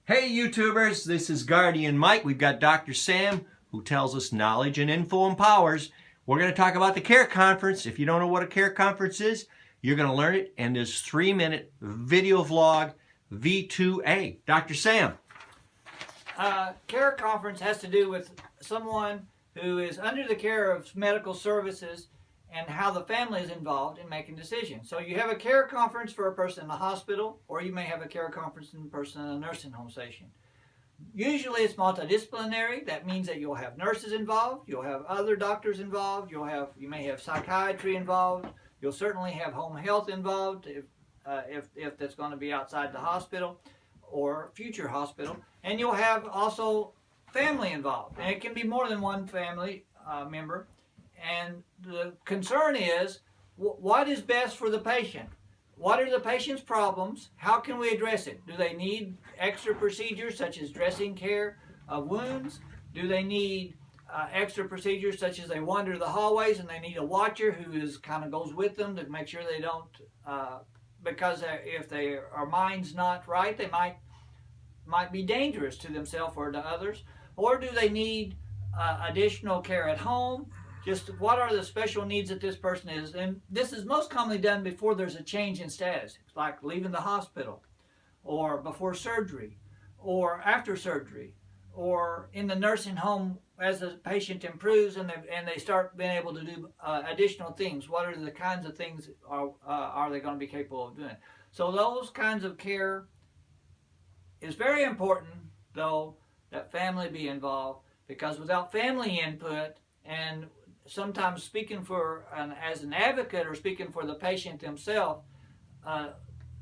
Hey YouTubers, this is Guardian Mike. We've got Dr. Sam who tells us knowledge and info empowers. We're going to talk about the CARE conference. If you don't know what a CARE conference is, you're going to learn it in this 3-minute video vlog, V2.A. Dr. Sam. CARE conference has to do with someone who is under the care of medical services and how the family is involved in making decisions. So you have a CARE conference for a person in the hospital, or you may have a CARE conference in a person in a nursing home station. Usually it's multidisciplinary. That means that you'll have nurses involved, you'll have other doctors involved, you may have psychiatry involved, you'll certainly have home health involved if that's going to be outside the hospital or future hospital, and you'll have also family involved, and it can be more than one family member. And the concern is, what is best for the patient? What are the patient's problems? How can we address it? Do they need extra procedures such as dressing care of wounds? Do they need extra procedures such as they wander the hallways and they need a watcher who kind of goes with them to make sure they don't, because if their mind's not right, they might be dangerous to themselves or to others? Or do they need additional care at home? Just what are the special needs that this person is? And this is most commonly done before there's a change in status, like leaving the hospital, or before surgery, or after surgery, or in the nursing home as the patient improves and they start being able to do additional things. What are the kinds of things are they going to be capable of doing? So those kinds of care is very important, though, that family be involved, because without family input, and sometimes speaking for as an advocate or speaking for the patient themselves,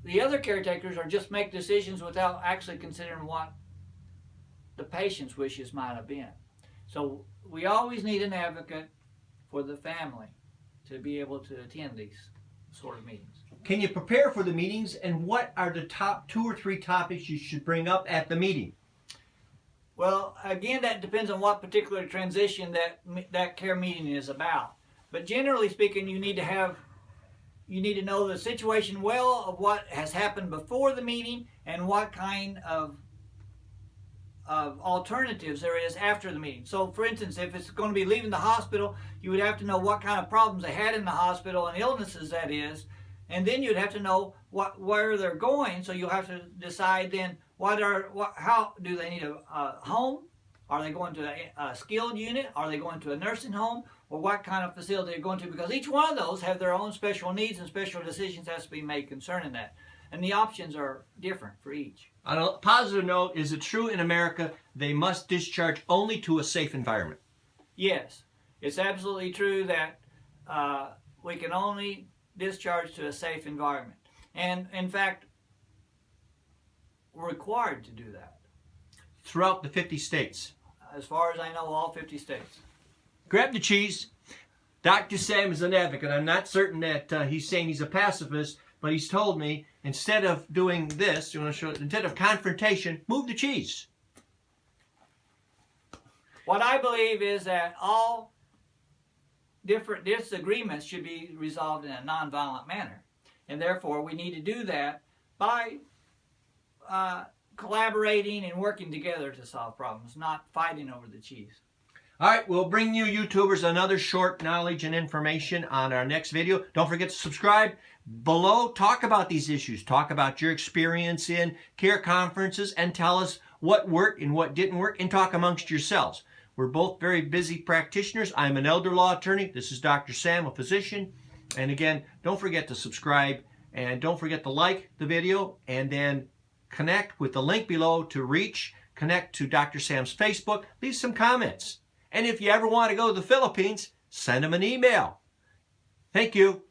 the other caretakers are just make decisions without actually considering what the patient's wishes might have been. So we always need an advocate for the family to be able to attend these sort of meetings. Can you prepare for the meetings, and what are the top 2 or 3 topics you should bring up at the meeting? Well, again, that depends on what particular transition that care meeting is about. But generally speaking, you need to know the situation well of what has happened before the meeting and what kind of alternatives there is after the meeting. So, for instance, if it's going to be leaving the hospital, you would have to know what kind of problems they had in the hospital and illnesses that is, and then you'd have to know where they're going. So you'll have to decide then how do they need a home? Are they going to a skilled unit? Are they going to a nursing home? Or what kind of facility they're going to? Because each one of those have their own special needs and special decisions has to be made concerning that. And the options are different for each. On a positive note, is it true in America they must discharge only to a safe environment? Yes, it's absolutely true that we can only discharge to a safe environment. And in fact, we're required to do that. Throughout the 50 states? As far as I know, all 50 states. Grab the cheese. Dr. Sam is an advocate. I'm not certain that he's saying he's a pacifist, but he's told me instead of doing this, instead of confrontation, move the cheese. What I believe is that all different disagreements should be resolved in a nonviolent manner. And therefore, we need to do that by collaborating and working together to solve problems, not fighting over the cheese. All right, we'll bring you YouTubers another short knowledge and information on our next video. Don't forget to subscribe. Below, talk about these issues. Talk about your experience in CARE conferences and tell us what worked and what didn't work, and talk amongst yourselves. We're both very busy practitioners. I'm an elder law attorney. This is Dr. Sam, a physician. And again, don't forget to subscribe, and don't forget to like the video, and then connect with the link below to connect to Dr. Sam's Facebook. Leave some comments. And if you ever want to go to the Philippines, send him an email. Thank you.